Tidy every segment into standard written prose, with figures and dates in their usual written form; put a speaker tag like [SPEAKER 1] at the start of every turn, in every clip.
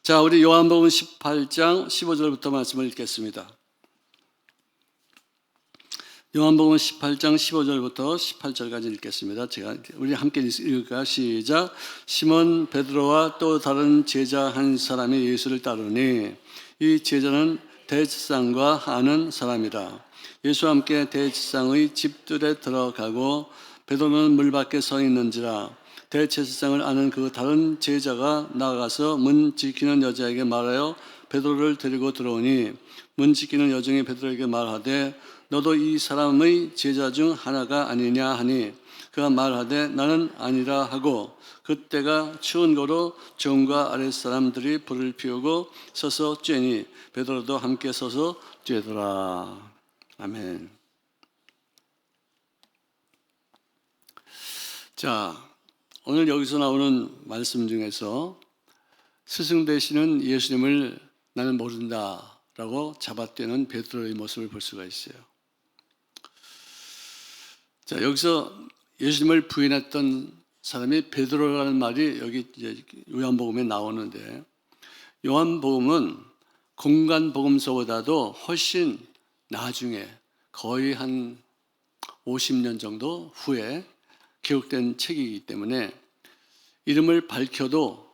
[SPEAKER 1] 자, 우리 요한복음 18장 15절부터 말씀을 읽겠습니다. 요한복음 18장 15절부터 18절까지 읽겠습니다. 우리 함께 읽을까요? 시작. 시몬 베드로와 또 다른 제자 한 사람이 예수를 따르니 이 제자는 대제사장과 아는 사람이라. 예수와 함께 대제사장의 집들에 들어가고 베드로는 물 밖에 서 있는지라. 대제사장을 아는 그 다른 제자가 나가서 문 지키는 여자에게 말하여 베드로를 데리고 들어오니 문 지키는 여종이 베드로에게 말하되 너도 이 사람의 제자 중 하나가 아니냐 하니 그가 말하되 나는 아니라 하고 그때가 추운 거로 종과 아랫사람들이 불을 피우고 서서 쬐니 베드로도 함께 서서 쬐더라. 아멘. 자, 오늘 여기서 나오는 말씀 중에서 스승 되시는 예수님을 나는 모른다라고 잡아떼는 베드로의 모습을 볼 수가 있어요. 자, 여기서 예수님을 부인했던 사람이 베드로라는 말이 여기 이제 요한복음에 나오는데, 요한복음은 공간복음서보다도 훨씬 나중에 거의 한 50년 정도 후에 기록된 책이기 때문에 이름을 밝혀도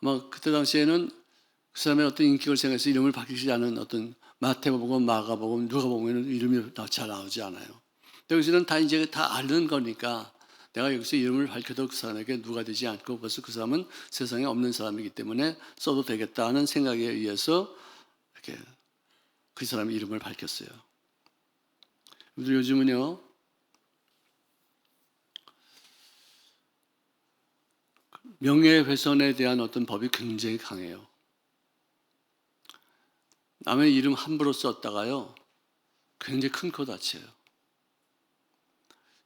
[SPEAKER 1] 아마 그때 당시에는 그 사람의 어떤 인격을 생각해서 이름을 밝히지 않은 어떤 마태복음, 마가복음, 누가복음에는 이름이 잘 나오지 않아요. 여기서는 다 이제 다 아는 거니까 내가 여기서 이름을 밝혀도 그 사람에게 누가 되지 않고 벌써 그 사람은 세상에 없는 사람이기 때문에 써도 되겠다는 생각에 의해서 이렇게 그 사람의 이름을 밝혔어요. 요즘은요, 명예훼손에 대한 어떤 법이 굉장히 강해요. 남의 이름 함부로 썼다가요, 굉장히 큰 코 다쳐요.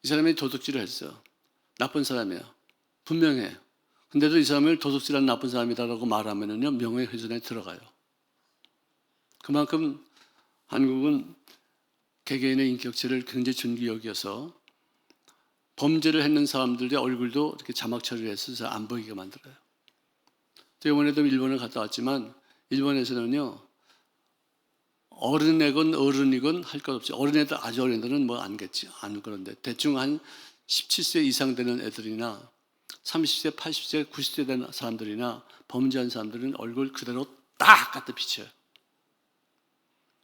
[SPEAKER 1] 이 사람이 도둑질을 했어요. 나쁜 사람이에요. 분명해요. 근데도 이 사람을 도둑질한 나쁜 사람이다라고 말하면은요, 명예훼손에 들어가요. 그만큼 한국은 개개인의 인격체를 굉장히 중요히 여겨서 범죄를 했는 사람들의 얼굴도 이렇게 자막 처리를 해서 안 보이게 만들어요. 이번에도 일본을 갔다 왔지만 일본에서는요, 어른이건 어른이건 할 것 없이 어린애들 아주 어린 애들은 뭐 안겠지 안 그런데 대충 한 17세 이상 되는 애들이나 30세, 80세, 90세 된 사람들이나 범죄한 사람들은 얼굴 그대로 딱 갖다 비춰요.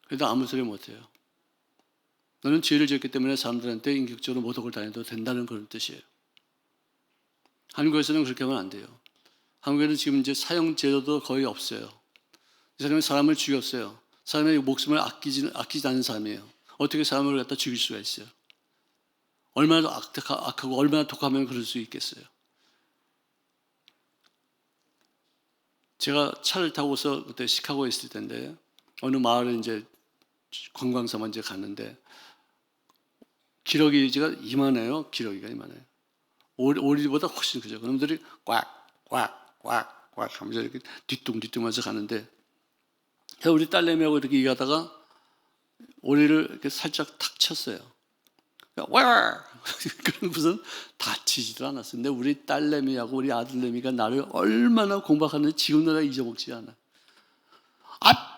[SPEAKER 1] 그래도 아무 소리 못 해요. 너는 죄를 지었기 때문에 사람들한테 인격적으로 모독을 당해도 된다는 그런 뜻이에요. 한국에서는 그렇게 하면 안 돼요. 한국에는 지금 이제 사형 제도도 거의 없어요. 이 사람이 사람을 죽였어요. 사람의 목숨을 아끼지 않는 사람이에요. 어떻게 사람을 갖다 죽일 수가 있어요? 얼마나 악하고 얼마나 독하면 그럴 수 있겠어요? 제가 차를 타고서 그때 시카고에 있을 텐데 어느 마을에 이제 관광사만 이제 갔는데 기러기가 이만해요. 기러기가 이만해요. 오리보다 훨씬 크죠. 그놈들이 꽉 하면서 이렇게 뒤뚱뒤뚱하면서 가는데 우리 딸내미하고 이렇게 가다가 오리를 이렇게 살짝 탁 쳤어요. 와! 그런 무슨 다치지도 않았어요. 근데 우리 딸내미하고 우리 아들내미가 나를 얼마나 공박하는지 지금도 나 잊어먹지 않아. 아빠!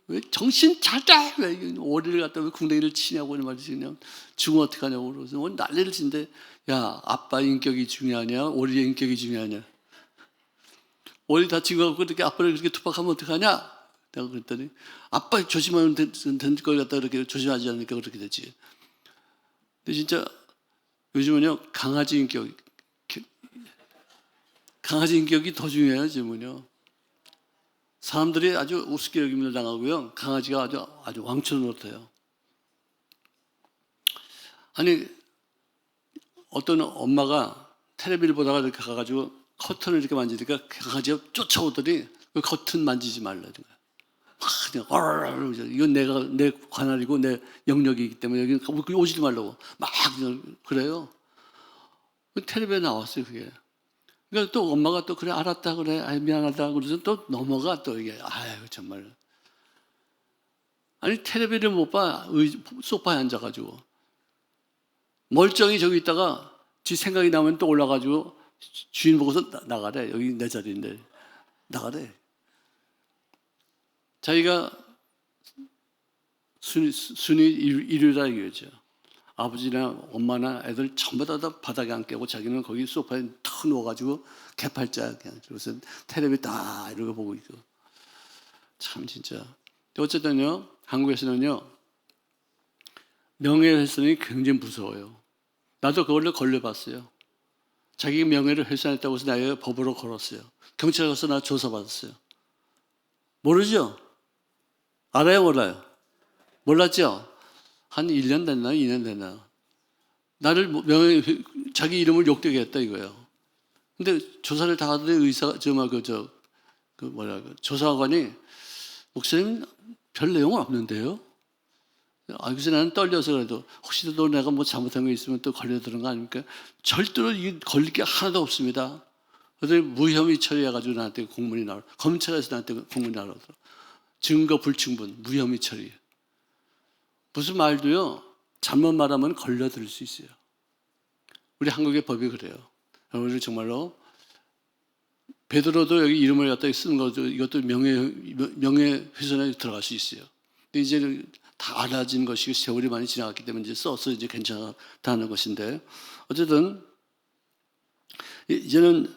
[SPEAKER 1] 왜 정신 차려! 왜 오리를 갖다 왜 궁뎅이를 치냐고 말이지. 그냥 죽으면 어떡하냐고 그러서 오늘 난리를 치는데, 야, 아빠 인격이 중요하냐? 오리의 인격이 중요하냐? 오리 다친 거 갖고 이렇게 아빠를 그렇게 투박하면 어떡하냐? 내가 그랬더니 아빠 조심하면 된 걸 갖다 이렇게 조심하지 않으니까 그렇게 되지. 근데 진짜 요즘은요, 강아지 인격이 더 중요해요. 지금은요. 사람들이 아주 우습게 여김을 당하고요. 강아지가 아주 왕처럼 노릇해요. 아니, 어떤 엄마가 텔레비를 보다가 이렇게 가가지고 커튼을 이렇게 만지니까 강아지가 쫓아오더니 그 커튼 만지지 말라는 거야. 그냥 이건 내 관할이고 내 영역이기 때문에 여기 오지도 말라고 막 그래요. 텔레비에 나왔어요 그게. 그러니까 또 엄마가 또 그래 알았다 그래 미안하다 그러서 또 넘어가 또 이게 아유 정말. 아니 텔레비를 못 봐. 소파에 앉아가지고 멀쩡히 저기 있다가 지 생각이 나면 또 올라가지고 주인 보고서 나가래. 여기 내 자리인데. 나가래. 자기가 순위 1위라 이거죠. 아버지나 엄마나 애들 전부 다 바닥에 안 깨고 자기는 거기 소파에 탁 누워가지고 개팔자 그냥 그래서 텔레비 다 이러고 보고 있고. 참 진짜. 어쨌든요, 한국에서는요 명예훼손이 굉장히 무서워요. 나도 그걸로 걸려봤어요. 자기 명예를 훼손했다고 해서 나에게 법으로 걸었어요. 경찰 가서 나 조사받았어요. 모르죠? 알아요, 몰라요? 몰랐죠? 한 1년 됐나 2년 됐나. 나를 자기 이름을 욕되게 했다 이거예요. 근데 조사를 다 하더니 조사관이 목사님 별 내용은 없는데요. 그래서 나는 떨려서 그래도 혹시 또 내가 뭐 잘못한 거 있으면 또 걸려드는 거 아닙니까? 절대로 이 걸릴 게 하나도 없습니다. 그래서 무혐의 처리해가지고 나한테 공문이 나와. 검찰에서 나한테 공문이 나오더라고. 증거 불충분, 무혐의 처리. 무슨 말도요, 잘못 말하면 걸려들 수 있어요. 우리 한국의 법이 그래요. 우리 정말로 베드로도 여기 이름을 갖다 쓰는 거죠. 이것도 명예훼손에 들어갈 수 있어요. 근데 이제는 다 알아진 것이고 세월이 많이 지나갔기 때문에 이제 써서 이제 괜찮다는 것인데 어쨌든 이제는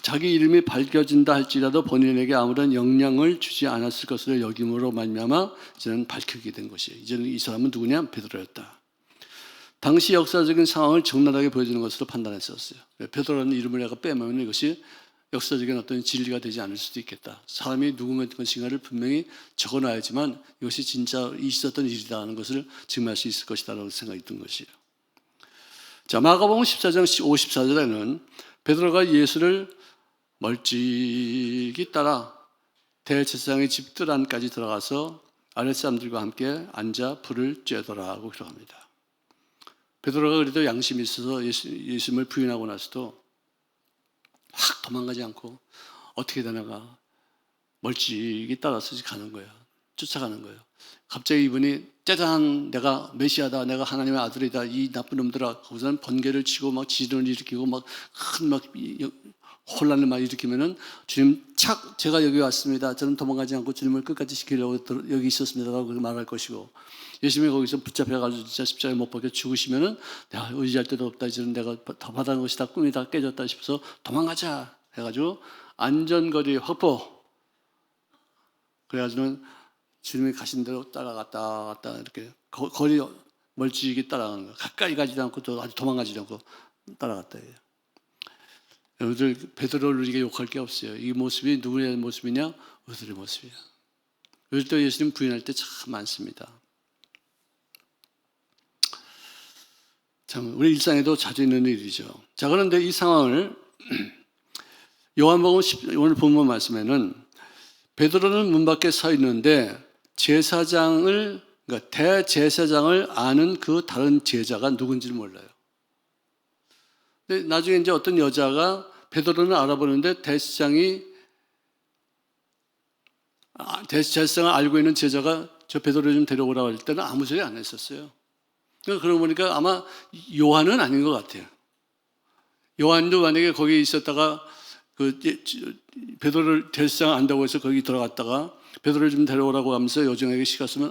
[SPEAKER 1] 자기 이름이 밝혀진다 할지라도 본인에게 아무런 영향을 주지 않았을 것을 여김으로 말미암아 이제는 밝히게 된 것이에요. 이제는 이 사람은 누구냐? 베드로였다. 당시 역사적인 상황을 적나라하게 보여주는 것으로 판단했었어요. 베드로라는 이름을 내가 빼면 이것이 역사적인 어떤 진리가 되지 않을 수도 있겠다. 사람이 누구의 것인가를 분명히 적어놔야지만 이것이 진짜 있었던 일이다 하는 것을 증명할 수 있을 것이다 라고 생각이 든 것이에요. 자, 마가복음 14장 54절에는 베드로가 예수를 멀찍이 따라 대제사장의 집들 안까지 들어가서 아랫사람들과 함께 앉아 불을 쬐더라 하고 기록합니다. 베드로가 그래도 양심이 있어서 예수님을 부인하고 나서도 확 도망가지 않고 어떻게 되나가 멀찍이 따라서 가는 거예요. 쫓아가는 거예요. 갑자기 이분이 짜잔 내가 메시아다, 내가 하나님의 아들이다, 이 나쁜 놈들아, 거기서는 번개를 치고 막 지진을 일으키고 막 큰 혼란을 막 일으키면은 주님 착 제가 여기 왔습니다. 저는 도망가지 않고 주님을 끝까지 지키려고 여기 있었습니다라고 말할 것이고, 예수님이 거기서 붙잡혀가지고 진짜 십자가에 못 박혀 죽으시면은 내가 의지할 데도 없다, 이제는 내가 더 받은 것이 다 꿈이 다 깨졌다 싶어서 도망가자 해가지고 안전거리 확보. 그래가지고는 주님이 가신 대로 따라갔다 이렇게 거리 멀찍이 따라가는 거예요. 가까이 가지도 않고 또 아주 도망가지도 않고 따라갔다. 여러분들 베드로를 우리가 욕할 게 없어요. 이 모습이 누구의 모습이냐? 우리들의 모습이에요. 요즘 또 예수님 부인할 때 참 많습니다. 참 우리 일상에도 자주 있는 일이죠. 자, 그런데 이 상황을 요한복음 오늘 본문 말씀에는 베드로는 문 밖에 서 있는데 그러니까 대제사장을 아는 그 다른 제자가 누군지를 몰라요. 근데 나중에 이제 어떤 여자가 베드로는 알아보는데 대제사장을 알고 있는 제자가 저 베드로 좀 데려오라고 할 때는 아무 소리 안 했었어요. 그러고 보니까 아마 요한은 아닌 것 같아요. 요한도 만약에 거기 있었다가 베드로를 대제사장 안다고 해서 거기 들어갔다가 베드로를 좀 데려오라고 하면서 여정에게 시켰으면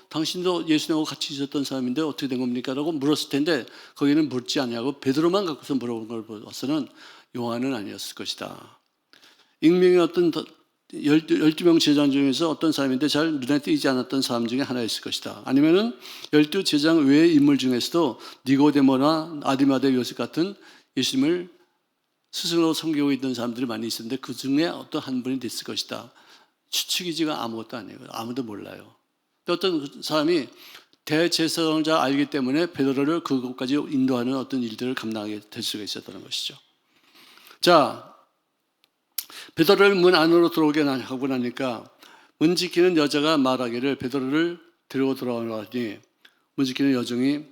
[SPEAKER 1] 당신도 예수님하고 같이 있었던 사람인데 어떻게 된 겁니까? 라고 물었을 텐데 거기는 묻지 않냐고 베드로만 갖고서 물어본 걸 봐서는 요한은 아니었을 것이다. 익명의 어떤 12명 제자 중에서 어떤 사람인데 잘 눈에 띄지 않았던 사람 중에 하나였을 것이다. 아니면은 12제장 외의 인물 중에서도 니고데모나 아리마대 요셉 같은 예수님을 스스로 섬기고 있던 사람들이 많이 있었는데 그 중에 어떤 한 분이 됐을 것이다. 추측이지가 아무것도 아니에요. 아무도 몰라요. 어떤 사람이 대제사장을 잘 알기 때문에 베드로를 그곳까지 인도하는 어떤 일들을 감당하게 될 수가 있었다는 것이죠. 자, 베드로를 문 안으로 들어오게 하고 나니까 문 지키는 여자가 말하기를 베드로를 데리고 들어오니 문 지키는 여종이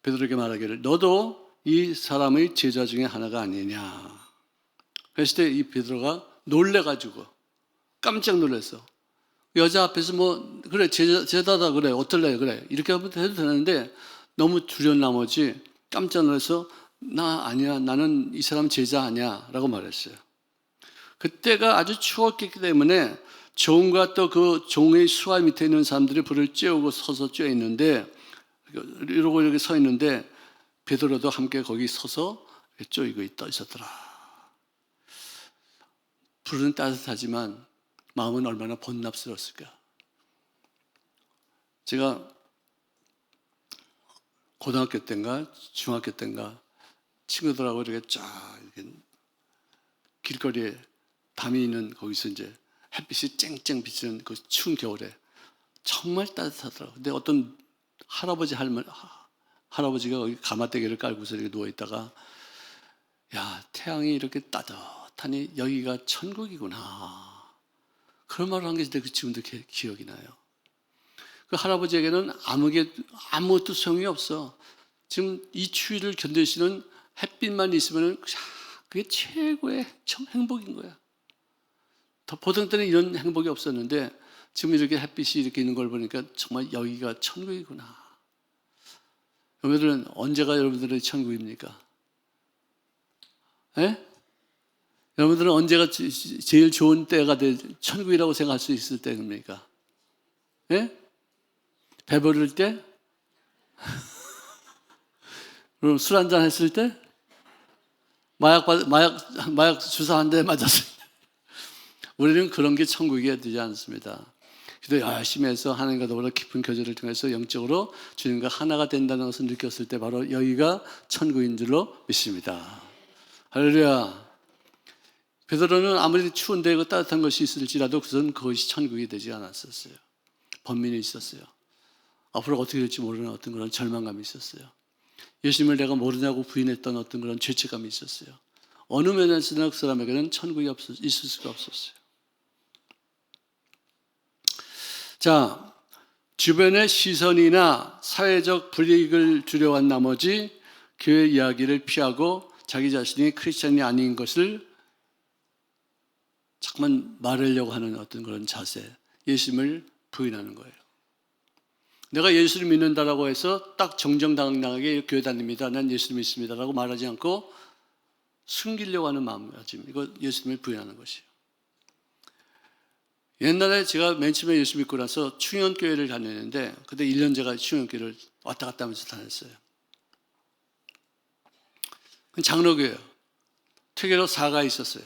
[SPEAKER 1] 베드로에게 말하기를 너도 이 사람의 제자 중에 하나가 아니냐. 그랬을 때 이 베드로가 놀래가지고 깜짝 놀랐어. 여자 앞에서 그래 제자다 그래 어떨래 그래 이렇게 해도 되는데 너무 두려운 나머지 깜짝 놀라서 나 아니야, 나는 이 사람 제자 아니야 라고 말했어요. 그때가 아주 추웠기 때문에 종과 또 그 종의 수하 밑에 있는 사람들이 불을 쬐우고 서서 쬐 있는데, 이러고 이렇게 서 있는데 베드로도 함께 거기 서서 쪼이고 있었더라. 불은 따뜻하지만 마음은 얼마나 번납스러웠을까. 제가 고등학교 때인가 중학교 때인가 친구들하고 이렇게 쫙 이렇게 길거리에 담이 있는 거기서 이제 햇빛이 쨍쨍 비치는 그 추운 겨울에 정말 따뜻하더라고요. 근데 어떤 할아버지가 거기 가마떼기를 깔고서 이렇게 누워있다가, 야, 태양이 이렇게 따뜻하니 여기가 천국이구나, 그런 말을 한 게 지금도 기억이 나요. 그 할아버지에게는 아무것도 소용이 없어. 지금 이 추위를 견디시는 햇빛만 있으면 그게 최고의 행복인 거야. 더 보통 때는 이런 행복이 없었는데 지금 이렇게 햇빛이 이렇게 있는 걸 보니까 정말 여기가 천국이구나. 여러분들은 언제가 여러분들의 천국입니까? 예? 여러분들은 언제가 제일 좋은 때가 천국이라고 생각할 수 있을 때입니까? 예? 배부를 때? 그럼 술 한잔 했을 때? 마약 주사 한 대 맞았을 때? 우리는 그런 게 천국이 되지 않습니다. 기도 열심히 해서 하나님과 더불어 깊은 교제를 통해서 영적으로 주님과 하나가 된다는 것을 느꼈을 때 바로 여기가 천국인 줄로 믿습니다. 할렐루야. 베드로는 아무리 추운데 그 따뜻한 것이 있을지라도 그것이 천국이 되지 않았었어요. 번민이 있었어요. 앞으로 어떻게 될지 모르는 어떤 그런 절망감이 있었어요. 예수님을 내가 모르냐고 부인했던 어떤 그런 죄책감이 있었어요. 어느 면에서나 그 사람에게는 천국이 있을 수가 없었어요. 자, 주변의 시선이나 사회적 불이익을 두려워한 나머지 교회 이야기를 피하고 자기 자신이 크리스찬이 아닌 것을 자꾸만 말하려고 하는 어떤 그런 자세, 예수님을 부인하는 거예요. 내가 예수를 믿는다라고 해서 딱 정정당당하게 교회 다닙니다, 난 예수를 믿습니다라고 말하지 않고 숨기려고 하는 마음가짐, 이거 예수님을 부인하는 것이에요. 옛날에 제가 맨 처음에 예수 믿고 나서 충현교회를 다녔는데 그때 1년 제가 충현교회를 왔다 갔다 하면서 다녔어요. 장로교회예요. 퇴계로 4가 있었어요.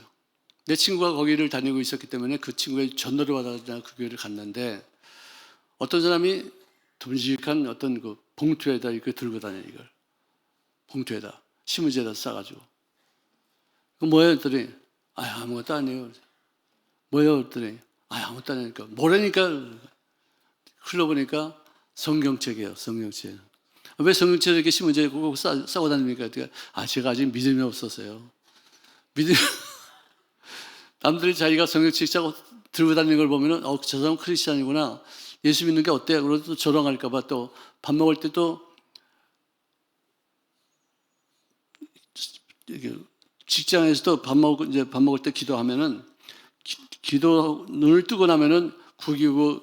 [SPEAKER 1] 내 친구가 거기를 다니고 있었기 때문에 그 친구의 전도를 받아서 그 교회를 갔는데 어떤 사람이 듬직한 어떤 그 봉투에다 이렇게 들고 다녀요. 이걸 봉투에다 신문지에다 싸가지고, 그 뭐예요? 했더니 아무것도 아니에요. 뭐예요? 했더니 아무것도 아니니까 뭐라니까 흘러보니까 성경책이에요. 성경책. 왜 성경책을 이렇게 신문지에 꼭 싸고 다닙니까? 제가 아직 믿음이 없어서요. 남들이 자기가 성경책 싸고 들고 다니는 걸 보면은 저 사람 크리스찬이구나, 예수 믿는 게 어때? 그러고 또 조롱할까 봐 또 밥 먹을 때도 직장에서도 밥 먹을 때 기도하면은 기도 눈을 뜨고 나면은 국이고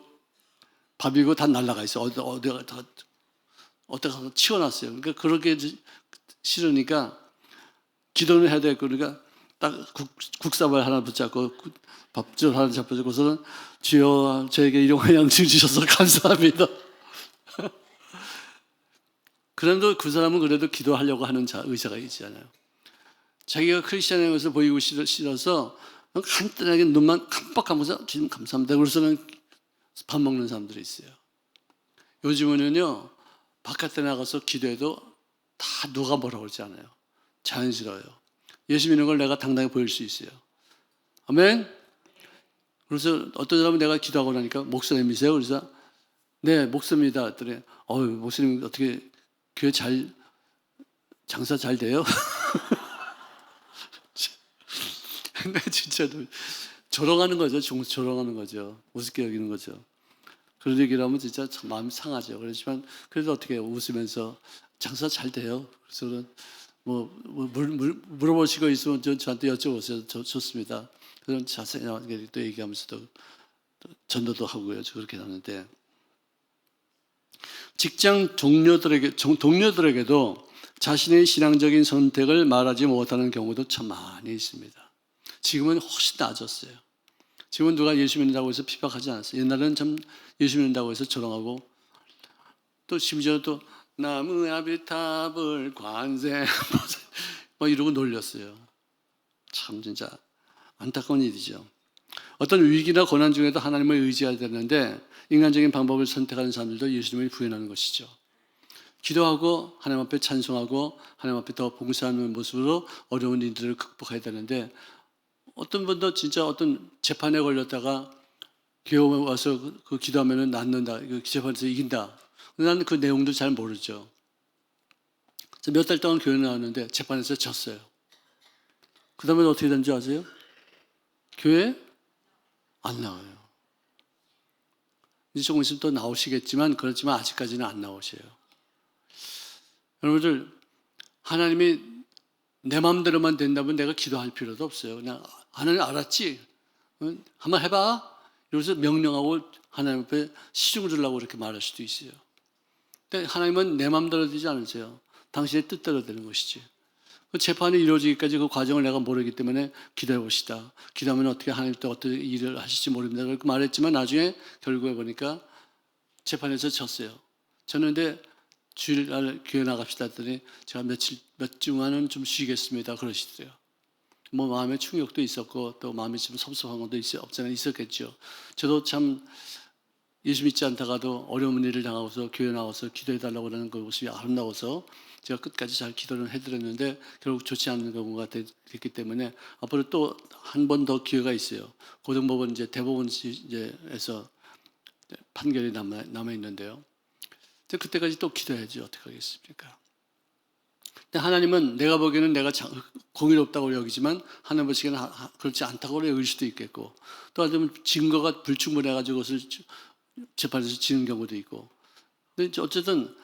[SPEAKER 1] 밥이고 다 날아가 있어. 어디가 가서 치워놨어요. 그러니까 그렇게 싫으니까 기도는 해야 되고, 그러니까 딱 국사발 하나 붙잡고 밥줄 하나 잡아주고서는 주여 저에게 일용할 양식 주셔서 감사합니다. 그런데 그 사람은 그래도 기도하려고 하는 의사가 있잖아요. 자기가 크리스찬인 것을 보이고 싫어서 간단하게 눈만 깜빡하면서 주님 감사합니다. 그래서는 밥 먹는 사람들이 있어요. 요즘은요 바깥에 나가서 기도해도 다 누가 뭐라고 그러지 않아요. 자연스러워요. 예수 믿는 걸 내가 당당히 보일 수 있어요. 아멘. 그래서 어떤 사람은 내가 기도하고 나니까 목사님이세요? 그래서 네 목사입니다. 그랬더니 목사님 어떻게 교회 장사 잘 돼요? 근데 진짜 조롱하는 거죠. 조롱하는 거죠. 우습게 여기는 거죠. 그런 얘기를 하면 진짜 참 마음이 상하죠. 그렇지만 그래도 어떻게 웃으면서 장사 잘 돼요. 그래서 물어보실 거 있으면 저한테 여쭤보세요. 좋습니다. 그런 자세하게 또 얘기하면서 또 전도도 하고요. 그렇게 하는데 직장 동료들에게도 자신의 신앙적인 선택을 말하지 못하는 경우도 참 많이 있습니다. 지금은 훨씬 나아졌어요. 지금은 누가 예수 믿는다고 해서 핍박하지 않았어요. 옛날에는 참 예수 믿는다고 해서 조롱하고 또 심지어 또 나무 아비탑을 관세 뭐 이러고 놀렸어요. 참 진짜 안타까운 일이죠. 어떤 위기나 고난 중에도 하나님을 의지해야 되는데 인간적인 방법을 선택하는 사람들도 예수님을 부인하는 것이죠. 기도하고 하나님 앞에 찬송하고 하나님 앞에 더 봉사하는 모습으로 어려운 일들을 극복해야 되는데 어떤 분도 진짜 어떤 재판에 걸렸다가 교회 와서 그 기도하면 낫는다. 그 재판에서 이긴다. 나는 그 내용도 잘 모르죠. 몇 달 동안 교회 나왔는데 재판에서 졌어요. 그 다음에 어떻게 된 줄 아세요? 교회 안 나와요. 이제 조금 있으면 또 나오시겠지만 그렇지만 아직까지는 안 나오셔요. 여러분들 하나님이 내 마음대로만 된다면 내가 기도할 필요도 없어요. 그냥 하나님 알았지? 응? 한번 해봐. 이러면서 명령하고 하나님 앞에 시중 주려고 이렇게 말할 수도 있어요. 근데 하나님은 내 마음대로 되지 않으세요. 당신의 뜻대로 되는 것이지. 그 재판이 이루어지기까지 그 과정을 내가 모르기 때문에 기도해 봅시다. 기도하면 어떻게 하나님 또 어떻게 일을 하실지 모릅니다. 그렇게 말했지만 나중에 결국에 보니까 재판에서 졌어요. 졌는데 주일날 교회 나갑시다 했더니 제가 몇 주만은 좀 쉬겠습니다. 그러시더래요. 뭐 마음의 충격도 있었고 또 마음이 좀 섭섭한 것도 있었겠죠. 저도 참 예수 믿지 않다가도 어려운 일을 당하고서 교회 나와서 기도해 달라고 하는 그 모습이 아름다워서 제가 끝까지 잘 기도를 해드렸는데 결국 좋지 않은 경우가 됐기 때문에 앞으로 또 한 번 더 기회가 있어요. 고등법원 이제 대법원에서 판결이 남아 있는데요. 그때까지 또 기도해야지 어떻게 하겠습니까? 근데 하나님은 내가 보기에는 내가 공의롭다고 여기지만 하나님 보시기에는 그렇지 않다고 여길 수도 있겠고 또 아니면 증거가 불충분해가지고 그것을 재판에서 지는 경우도 있고 근데 어쨌든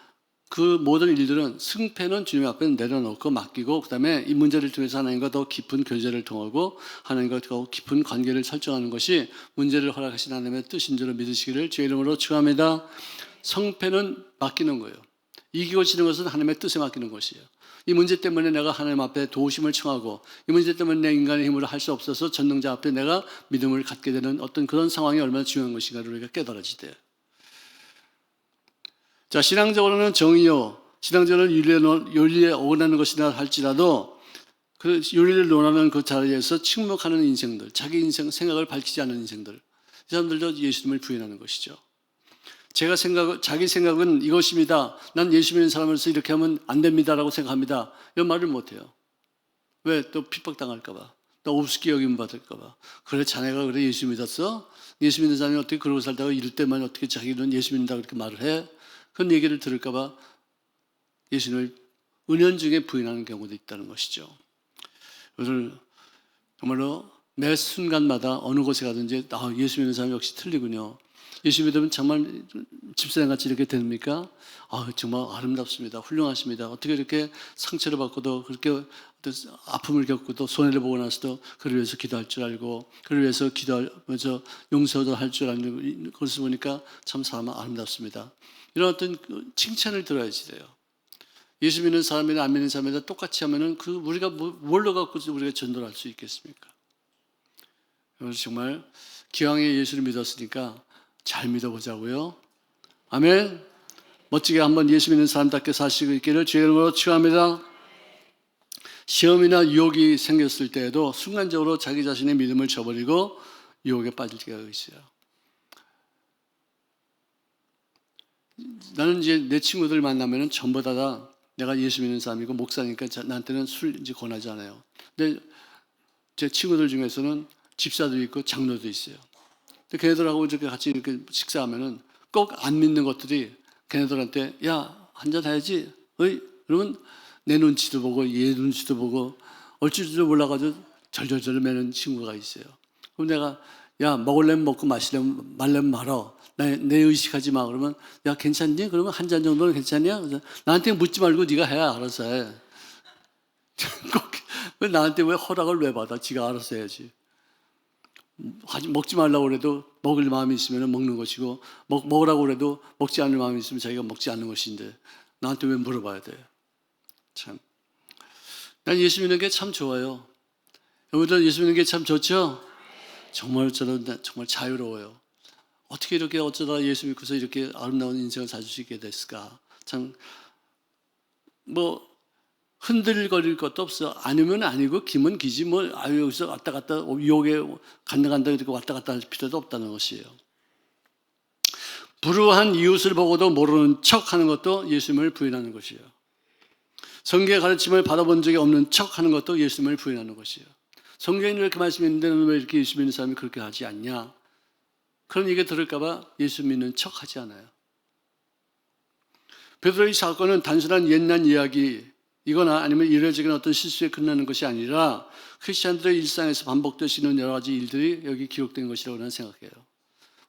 [SPEAKER 1] 그 모든 일들은 승패는 주님 앞에 내려놓고 맡기고 그다음에 이 문제를 통해서 하나님과 더 깊은 교제를 통하고 하나님과 더 깊은 관계를 설정하는 것이 문제를 허락하신 하나님의 뜻인 줄로 믿으시기를 주의 이름으로 축원합니다. 성패는 맡기는 거예요. 이기고 지는 것은 하나님의 뜻에 맡기는 것이에요. 이 문제 때문에 내가 하나님 앞에 도우심을 청하고 이 문제 때문에 내 인간의 힘으로 할 수 없어서 전능자 앞에 내가 믿음을 갖게 되는 어떤 그런 상황이 얼마나 중요한 것인가를 우리가 깨달아지대요. 자, 신앙적으로는 정의요, 신앙적으로는 윤리에 어긋나는 것이라 할지라도 그 윤리를 논하는 그 자리에서 침묵하는 인생들, 자기 인생, 생각을 밝히지 않는 인생들, 이 사람들도 예수님을 부인하는 것이죠. 자기 생각은 이것입니다. 난 예수 믿는 사람으로서 이렇게 하면 안 됩니다라고 생각합니다. 이런 말을 못해요. 왜? 또 핍박당할까봐. 또 우습게 여김 받을까봐. 그래, 자네가 그래 예수 믿었어? 예수 믿는 사람이 어떻게 그러고 살다가 이럴 때만 어떻게 자기는 예수 믿는다 그렇게 말을 해? 그런 얘기를 들을까봐 예수님을 은연중에 부인하는 경우도 있다는 것이죠. 그래서 정말로 매 순간마다 어느 곳에 가든지 예수 믿는 사람 역시 틀리군요. 예수 믿으면 정말 집사람같이 이렇게 됩니까? 정말 아름답습니다. 훌륭하십니다. 어떻게 이렇게 상처를 받고도 그렇게 아픔을 겪고도 손해를 보고 나서도 그를 위해서 기도할 줄 알고 그를 위해서 기도하면서 용서도 할 줄 아는 것을 보니까 참 사람은 아름답습니다. 이런 어떤 칭찬을 들어야지 돼요. 예수 믿는 사람이나 안 믿는 사람이나 똑같이 하면은 그 우리가 뭘로 갖고 우리가 전도를 할 수 있겠습니까? 그래서 정말 기왕에 예수를 믿었으니까 잘 믿어보자고요. 아멘. 멋지게 한번 예수 믿는 사람답게 사시고 있기를 주의 이름으로 축원합니다. 시험이나 유혹이 생겼을 때에도 순간적으로 자기 자신의 믿음을 저버리고 유혹에 빠질 때가 있어요. 나는 이제 내 친구들 만나면은 전부 다 내가 예수 믿는 사람이고 목사니까 나한테는 술 이제 권하지 않아요. 근데 제 친구들 중에서는 집사도 있고 장로도 있어요. 근데 걔네들하고 이렇게 같이 이렇게 식사하면은 꼭 안 믿는 것들이 걔네들한테 야, 한잔 해야지. 어이? 그러면 내 눈치도 보고 얘 눈치도 보고 어쩔 줄도 몰라가지고 절절절 매는 친구가 있어요. 그럼 내가 야, 먹으려면 먹고 마시려면 말려면 말어. 내 의식하지 마. 그러면 야, 괜찮니? 그러면 한 잔 정도는 괜찮냐? 그래서 나한테 묻지 말고 네가 해. 알아서 해. 왜 나한테 왜 허락을 왜 받아? 지가 알아서 해야지. 먹지 말라고 그래도 먹을 마음이 있으면 먹는 것이고 먹으라고 그래도 먹지 않을 마음이 있으면 자기가 먹지 않는 것인데 나한테 왜 물어봐야 돼? 참. 난 예수 믿는 게 참 좋아요. 여러분들 예수 믿는 게 참 좋죠? 정말 저는 정말 자유로워요. 어떻게 이렇게 어쩌다 예수 믿고서 이렇게 아름다운 인생을 살 수 있게 됐을까? 참 뭐 흔들거릴 것도 없어. 아니면 아니고 기면 기지 뭐 여기서 왔다 갔다 유혹에 간다 이렇게 왔다 갔다 할 필요도 없다는 것이에요. 불우한 이웃을 보고도 모르는 척하는 것도 예수님을 부인하는 것이에요. 성경의 가르침을 받아본 적이 없는 척하는 것도 예수님을 부인하는 것이에요. 성경에 이렇게 말씀했는데 왜 이렇게 예수 믿는 사람이 그렇게 하지 않냐? 그런 얘기 들을까 봐 예수 믿는 척하지 않아요. 베드로의 사건은 단순한 옛날 이야기이거나 아니면 이례적인 어떤 실수에 끝나는 것이 아니라 크리스찬들의 일상에서 반복되시는 여러 가지 일들이 여기 기록된 것이라고 나는 생각해요.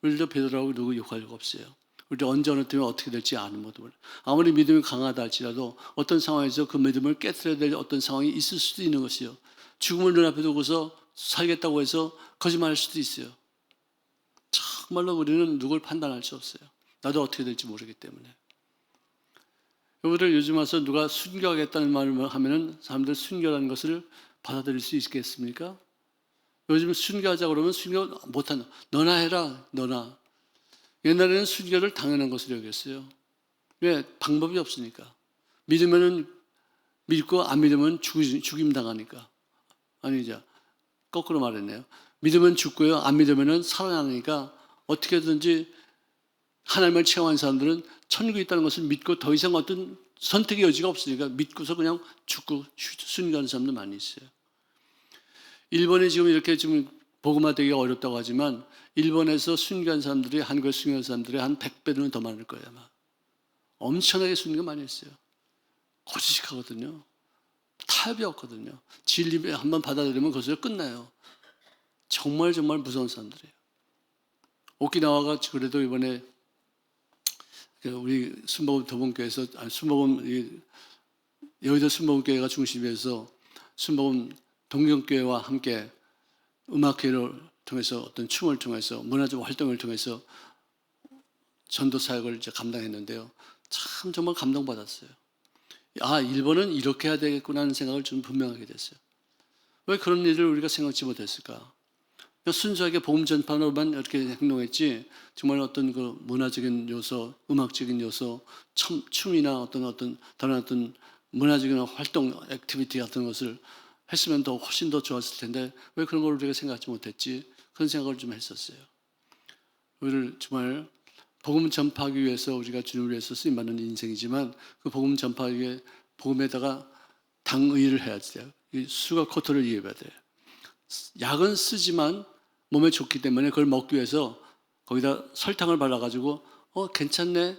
[SPEAKER 1] 우리도 베드로하고 누구 욕할 거 없어요. 우리도 언제 어느 때문에 어떻게 될지 아는 것도 몰라요. 아무리 믿음이 강하다 할지라도 어떤 상황에서 그 믿음을 깨트려야 될 어떤 상황이 있을 수도 있는 것이요. 죽음을 눈앞에 두고서 살겠다고 해서 거짓말할 수도 있어요. 정말로 우리는 누굴 판단할 수 없어요. 나도 어떻게 될지 모르기 때문에. 여러분들 요즘 와서 누가 순교하겠다는 말을 하면은 사람들 순교라는 것을 받아들일 수 있겠습니까? 요즘 순교하자 그러면 순교 못한다. 너나 해라, 너나. 옛날에는 순교를 당연한 것으로 여겼어요. 왜? 방법이 없으니까. 믿으면은 믿고 안 믿으면 죽임 당하니까. 아니죠. 거꾸로 말했네요. 믿으면 죽고요. 안 믿으면은 살아나니까 어떻게든지 하나님을 체험한 사람들은 천국이 있다는 것을 믿고 더 이상 어떤 선택의 여지가 없으니까 믿고서 그냥 죽고 순교하는 사람들 많이 있어요. 일본이 지금 이렇게 지금 복음화 되기 어렵다고 하지만 일본에서 순교한 사람들이 한국에 순교한 사람들의 한 100배는 더 많을 거예요 아마. 엄청나게 순교 많이 했어요. 거짓하거든요. 타협이 없거든요. 진리 한번 받아들이면 거기서 끝나요. 정말 무서운 사람들이에요. 오키나와가 그래도 이번에 우리 순복음 도봉교회에서 여의도 순복음교회가 중심에서 순복음 동경교회와 함께 음악회를 통해서 어떤 춤을 통해서 문화적 활동을 통해서 전도 사역을 이제 감당했는데요. 참 정말 감동받았어요. 아, 일본은 이렇게 해야 되겠구나 하는 생각을 좀 분명하게 됐어요. 왜 그런 일을 우리가 생각지 못했을까? 순수하게 복음 전파로만 이렇게 행동했지 정말 어떤 그 문화적인 요소, 음악적인 요소, 춤이나 어떤 다른 어떤 문화적인 활동, 액티비티 같은 것을 했으면 더 훨씬 더 좋았을 텐데 왜 그런 걸 우리가 생각하지 못했지? 그런 생각을 좀 했었어요. 우리를 정말 복음 전파하기 위해서 우리가 주님을 위해서 쓰임받는 인생이지만 그 복음 전파하기 위해 복음에다가 당의를 해야 돼요. 수가 코트를 이해해야 돼요. 약은 쓰지만 몸에 좋기 때문에 그걸 먹기 위해서 거기다 설탕을 발라가지고 괜찮네,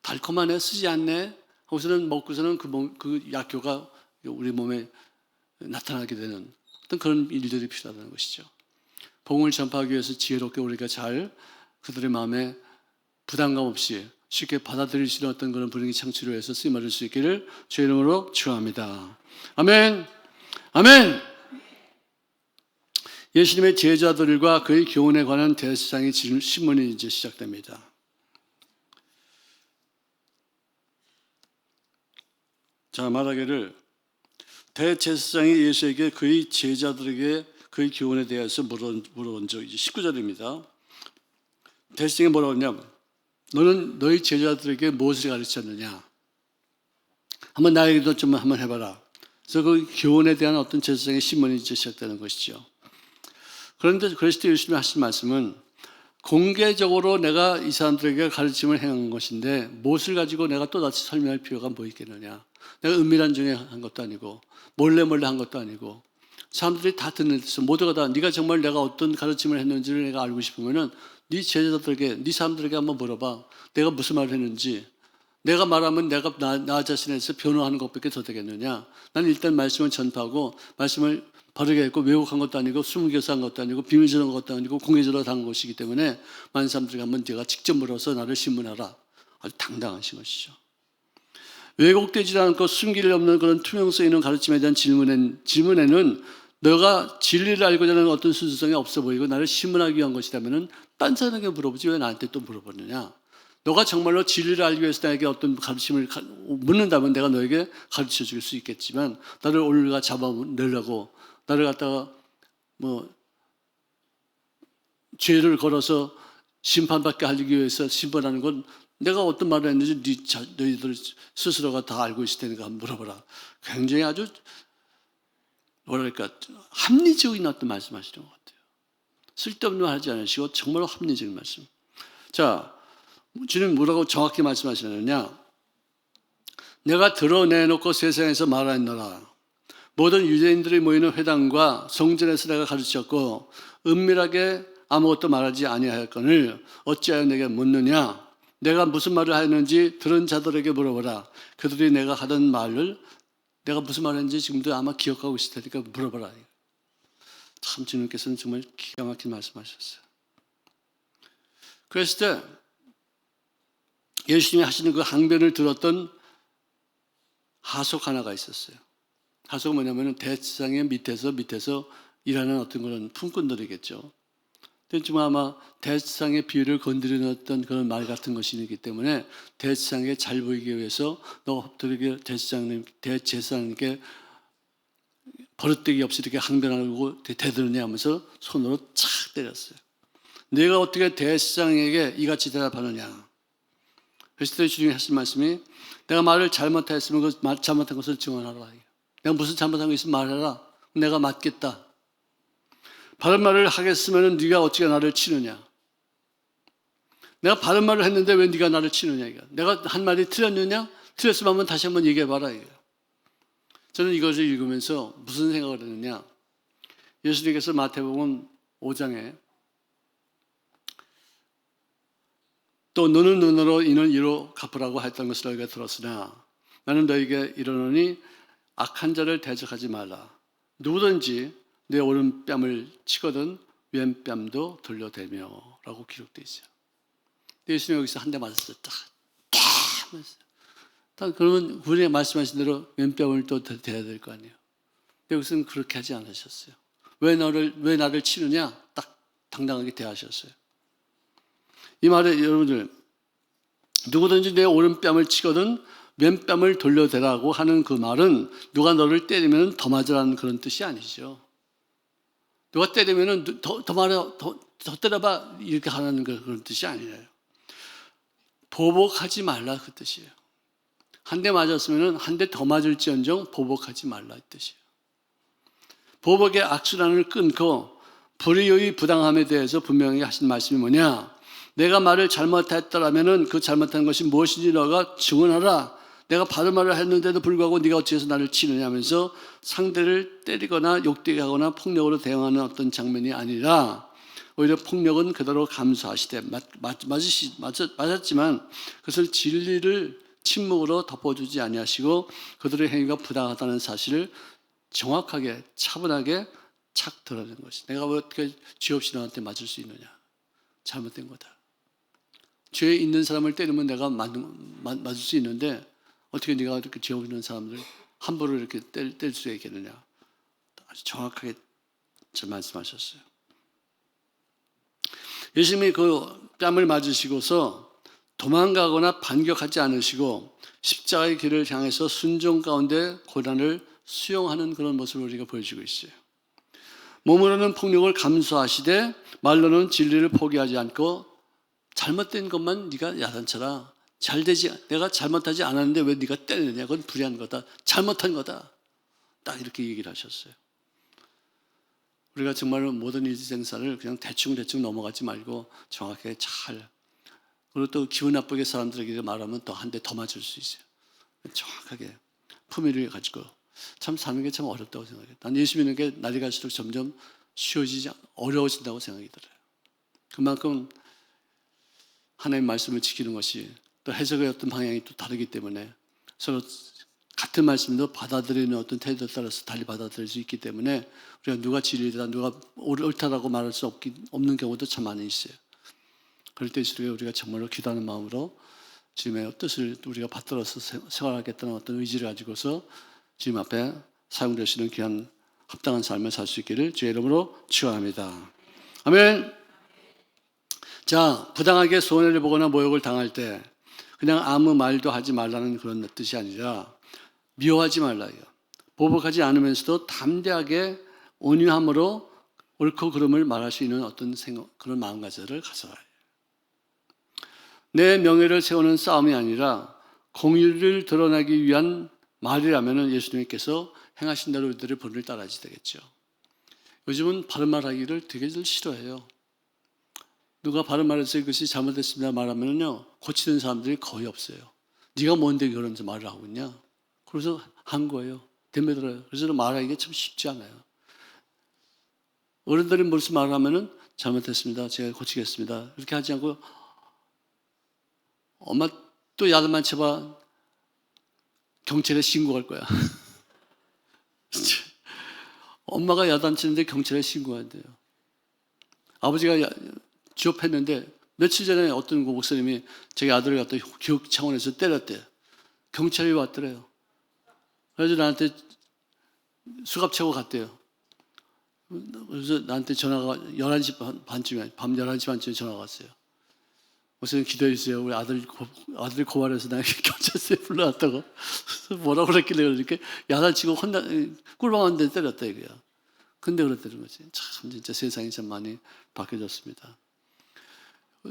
[SPEAKER 1] 달콤하네, 쓰지 않네 하고서는 먹고서는 그 약효가 우리 몸에 나타나게 되는 어떤 그런 일들이 필요하다는 것이죠. 복음을 전파하기 위해서 지혜롭게 우리가 잘 그들의 마음에 부담감 없이 쉽게 받아들일 수 있는 어떤 그런 분위기 창출을 위해서 쓰임받을 수 있기를 주의 이름으로 축원합니다. 아멘. 아멘. 예수님의 제자들과 그의 교훈에 관한 대제사장의 신문이 이제 시작됩니다. 자, 말하기를 대제사장이 예수에게 그의 제자들에게 그의 교훈에 대해서 물어본 적 이제 19절입니다. 대제사장이 뭐라고 했냐면 너는 너희 제자들에게 무엇을 가르쳤느냐? 한번 나에게도 좀 한번 해봐라. 그래서 그 교훈에 대한 어떤 제사장의 신문이 이제 시작되는 것이죠. 그런데 그랬을 때 예수님이 하신 말씀은 공개적으로 내가 이 사람들에게 가르침을 행한 것인데 무엇을 가지고 내가 또다시 설명할 필요가 뭐 있겠느냐. 내가 은밀한 중에 한 것도 아니고 몰래 한 것도 아니고 사람들이 다 듣는 데서 모두가 다 네가 정말 내가 어떤 가르침을 했는지를 내가 알고 싶으면은 네 제자들에게 네 사람들에게 한번 물어봐. 내가 무슨 말을 했는지. 내가 말하면 내가 나 자신에서 변호하는 것밖에 더 되겠느냐. 나는 일단 말씀을 전파하고 말씀을 바르게 했고 왜곡한 것도 아니고 숨겨서 한 것도 아니고 비밀스러운 것도 아니고 공개적으로 한 것이기 때문에 많은 사람들에게 한번 네가 직접 물어서 나를 신문하라. 아주 당당하신 것이죠. 왜곡되지 않고 숨길 없는 그런 투명성 있는 가르침에 대한 질문에는 너가 진리를 알고자 하는 어떤 순수성이 없어 보이고 나를 신문하기 위한 것이라면 딴 사람에게 물어보지 왜 나한테 또 물어보느냐. 너가 정말로 진리를 알기 위해서 나에게 어떤 가르침을 묻는다면 내가 너에게 가르쳐 줄 수 있겠지만 나를 올가 잡아내려고 나를 갖다가 뭐 죄를 걸어서 심판받게 하기 위해서 심판하는 건 내가 어떤 말을 했는지 너희들 스스로가 다 알고 있을 테니까 한번 물어보라. 굉장히 아주 뭐랄까 합리적인 어떤 말씀하시는 것 같아요. 쓸데없는 말 하지 않으시고 정말로 합리적인 말씀. 자, 주님 뭐라고 정확히 말씀하시느냐? 내가 드러내놓고 세상에서 말하노라. 모든 유대인들이 모이는 회당과 성전에서 내가 가르쳤고 은밀하게 아무것도 말하지 아니하였거늘 어찌하여 내게 묻느냐? 내가 무슨 말을 하였는지 들은 자들에게 물어보라. 그들이 내가 하던 말을 내가 무슨 말을 했는지 지금도 아마 기억하고 있을 테니까 물어보라. 참 주님께서는 정말 기가 막힌 말씀하셨어요. 그랬을 때 예수님이 하시는 그 항변을 들었던 하속 하나가 있었어요. 하속은 뭐냐면 대지상의 밑에서 일하는 어떤 그런 품꾼들이겠죠. 근데 지금 아마 대지상의 비위를 건드리는 어떤 그런 말 같은 것이기 때문에 대지상에 잘 보이기 위해서 너 엎드리게 대제사장님께 버릇되기 없이 이렇게 항변하고 대드느냐 하면서 손으로 착 때렸어요. 내가 어떻게 대제사장에게 이같이 대답하느냐. 그랬을 때 주님이 하신 말씀이 내가 말을 잘못했으면 그 잘못한 것을 증언하라. 내가 무슨 잘못한 거 있으면 말해라. 내가 맞겠다. 바른 말을 하겠으면 네가 어찌게 나를 치느냐. 내가 바른 말을 했는데 왜 네가 나를 치느냐. 이거. 내가 한 말이 틀렸느냐? 틀렸으면 한번 다시 한번 얘기해봐라. 이거. 저는 이것을 읽으면서 무슨 생각을 했느냐. 예수님께서 마태복음 5장에 또 눈은 눈으로 이는 이로 갚으라고 했던 것을 너희가 들었으나 나는 너희에게 이르노니 악한 자를 대적하지 말라. 누구든지 내 오른뺨을 치거든 왼뺨도 돌려대며 라고 기록되어 있어요. 예수님 여기서 한 대 맞았어요. 딱 그러면 우리가 말씀하신 대로 왼뺨을 또 대야 될 거 아니에요. 여기서는 그렇게 하지 않으셨어요. 왜 나를 치느냐? 딱 당당하게 대하셨어요. 이 말에 여러분들 누구든지 내 오른뺨을 치거든 왼뺨을 돌려대라고 하는 그 말은 누가 너를 때리면 더 맞으라는 그런 뜻이 아니죠. 누가 때리면 더 때려봐 이렇게 하는 그런 뜻이 아니에요. 보복하지 말라 그 뜻이에요. 한 대 맞았으면 한 대 더 맞을지언정 보복하지 말라 이 뜻이에요. 보복의 악순환을 끊고 불의의 부당함에 대해서 분명히 하신 말씀이 뭐냐? 내가 말을 잘못했더라면 그 잘못한 것이 무엇인지 너가 증언하라. 내가 바른 말을 했는데도 불구하고 네가 어찌해서 나를 치느냐 하면서 상대를 때리거나 욕되게 하거나 폭력으로 대응하는 어떤 장면이 아니라 오히려 폭력은 그대로 감수하시되 맞았지만 그것을 진리를 침묵으로 덮어주지 아니하시고 그들의 행위가 부당하다는 사실을 정확하게 차분하게 착 드러낸 것이. 내가 어떻게 죄 없이 너한테 맞을 수 있느냐. 잘못된 거다. 죄 있는 사람을 때리면 내가 맞을 수 있는데 어떻게 네가 이렇게 죄 없는 사람들 함부로 이렇게 뗄 수 있겠느냐. 아주 정확하게 말씀하셨어요. 예수님이 그 뺨을 맞으시고서 도망가거나 반격하지 않으시고 십자가의 길을 향해서 순종 가운데 고난을 수용하는 그런 모습을 우리가 보여주고 있어요. 몸으로는 폭력을 감수하시되 말로는 진리를 포기하지 않고 잘못된 것만 네가 야단쳐라. 내가 잘못하지 않았는데 왜 네가 때리느냐. 그건 불의한 거다. 잘못한 거다. 딱 이렇게 얘기를 하셨어요. 우리가 정말로 모든 일생사를 그냥 대충 넘어가지 말고 정확하게 잘, 그리고 또 기분 나쁘게 사람들에게 말하면 또 한 대 더 맞을 수 있어요. 정확하게 품위를 가지고 참 사는 게 참 어렵다고 생각해요. 난 예수 믿는 게 날이 갈수록 점점 어려워진다고 생각이 들어요. 그만큼 하나님의 말씀을 지키는 것이 또 해석의 어떤 방향이 또 다르기 때문에 서로 같은 말씀도 받아들이는 어떤 태도에 따라서 달리 받아들일 수 있기 때문에 우리가 누가 진리다 누가 옳다라고 말할 수 없는 경우도 참 많이 있어요. 그럴 때일수록 우리가 정말로 기도하는 마음으로 주님의 뜻을 우리가 받들어서 생활하겠다는 어떤 의지를 가지고서 주님 앞에 사용되시는 귀한 합당한 삶을 살 수 있기를 주의 이름으로 축원합니다. 아멘. 자, 부당하게 손해를 보거나 모욕을 당할 때 그냥 아무 말도 하지 말라는 그런 뜻이 아니라 미워하지 말라요. 보복하지 않으면서도 담대하게 온유함으로 옳고 그름을 말할 수 있는 어떤 생각, 그런 마음가짐을 가져가요. 내 명예를 세우는 싸움이 아니라 공의를 드러내기 위한 말이라면 예수님께서 행하신 대로 우리들의 본을 따라야지 되겠죠. 요즘은 바른 말하기를 되게들 싫어해요. 누가 바른 말해서 이것이 잘못됐습니다 말하면요 고치는 사람들이 거의 없어요. 네가 뭔데 그러면서 말을 하고 있냐? 그래서 한 거예요. 덤벼들어요. 그래서 말하기가 참 쉽지 않아요. 어른들이 무슨 말을 하면은 잘못했습니다. 제가 고치겠습니다. 이렇게 하지 않고 엄마 또 야단만 쳐봐 경찰에 신고할 거야. 엄마가 야단치는데 경찰에 신고한대요. 아버지가 취업했는데 며칠 전에 어떤 목사님이 자기 아들을 갖다 교육 차원에서 때렸대. 경찰이 왔더래요. 그래서 나한테 수갑차고 갔대요. 그래서 나한테 전화가 11시 반쯤에, 밤 11시 반쯤에 전화가 왔어요. 목사님 기도해 주세요. 우리 아들이 고발해서 나에게 경찰서에 불러왔다고. 뭐라고 그랬길래 이렇게 야단치고 꿀밤한 데 때렸다 이거야. 근데 그랬다는 거지. 참 진짜 세상이 참 많이 바뀌어졌습니다.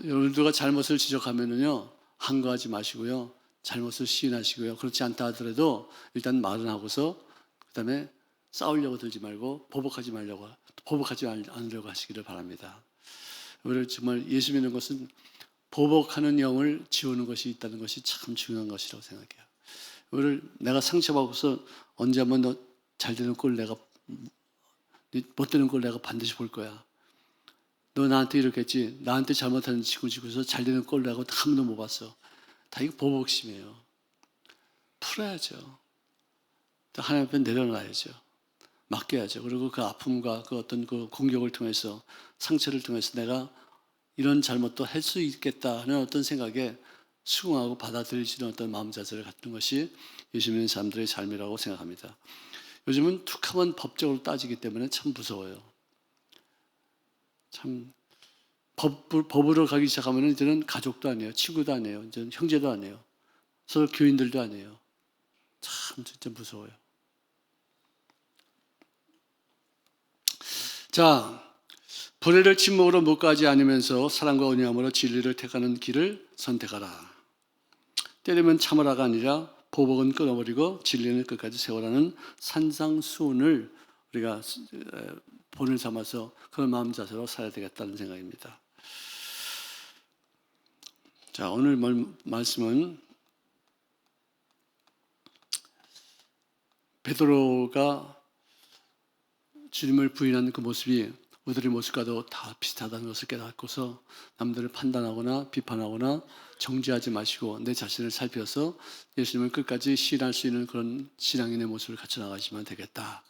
[SPEAKER 1] 여러분들과 잘못을 지적하면은요 항거하지 마시고요. 잘못을 시인하시고요. 그렇지 않다 하더라도 일단 말은 하고서 그다음에 싸우려고 들지 말고 보복하지 않으려고 하시기를 바랍니다. 우리 정말 예수 믿는 것은 보복하는 영을 지우는 것이 있다는 것이 참 중요한 것이라고 생각해요. 우리를 내가 상처받고서 언제 한번 너 잘 되는 꼴 내가 못 되는 꼴 내가 반드시 볼 거야. 너 나한테 이렇게 했지. 나한테 잘못하는 지고서 잘 되는 꼴 내가 한 번도 못 봤어. 다 이거 보복심이에요. 풀어야죠. 하나님 앞에 내려놔야죠. 맡겨야죠. 그리고 그 아픔과 그 어떤 그 공격을 통해서 상처를 통해서 내가 이런 잘못도 할 수 있겠다 하는 어떤 생각에 수긍하고 받아들일 수 있는 어떤 마음 자세를 갖는 것이 예수 믿는 사람들의 삶이라고 생각합니다. 요즘은 툭하면 법적으로 따지기 때문에 참 무서워요. 참 법으로 가기 시작하면 이제는 가족도 아니에요. 친구도 아니에요. 이제는 형제도 아니에요. 서로 교인들도 아니에요. 참 진짜 무서워요. 자, 불의를 침묵으로 묵과하지 않으면서 사랑과 온유함으로 진리를 택하는 길을 선택하라. 때리면 참으라가 아니라 보복은 끊어버리고 진리는 끝까지 세우라는 산상수훈을 우리가 본을 삼아서 그런 마음 자세로 살아야 되겠다는 생각입니다. 자, 오늘 말씀은 베드로가 주님을 부인하는 그 모습이 우리들의 모습과도 다 비슷하다는 것을 깨닫고서 남들을 판단하거나 비판하거나 정죄하지 마시고 내 자신을 살펴서 예수님을 끝까지 신할 수 있는 그런 신앙인의 모습을 갖춰 나가시면 되겠다.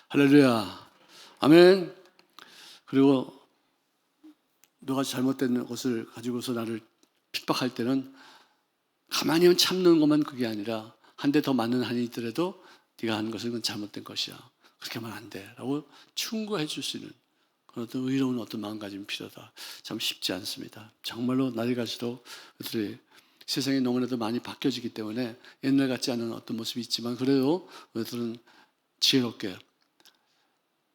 [SPEAKER 1] 할렐루야. 아멘. 그리고 너가 잘못된 것을 가지고서 나를 핍박할 때는 가만히 참는 것만 그게 아니라 한 대 더 맞는 한이 있더라도 네가 하는 것은 잘못된 것이야. 그렇게 하면 안 돼. 라고 충고해 줄 수 있는 그런 어떤 의로운 어떤 마음가짐이 필요하다. 참 쉽지 않습니다. 정말로 날이 갈수록 우리들이 세상이 너무나도 많이 바뀌어지기 때문에 옛날 같지 않은 어떤 모습이 있지만 그래도 우리들은 지혜롭게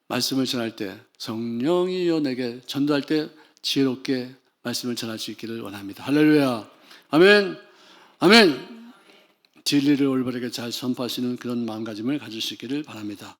[SPEAKER 1] 말씀을 전할 때 성령이여 내게 전도할 때 지혜롭게 말씀을 전할 수 있기를 원합니다. 할렐루야. 아멘. 아멘. 진리를 올바르게 잘 선포하시는 그런 마음가짐을 가질 수 있기를 바랍니다.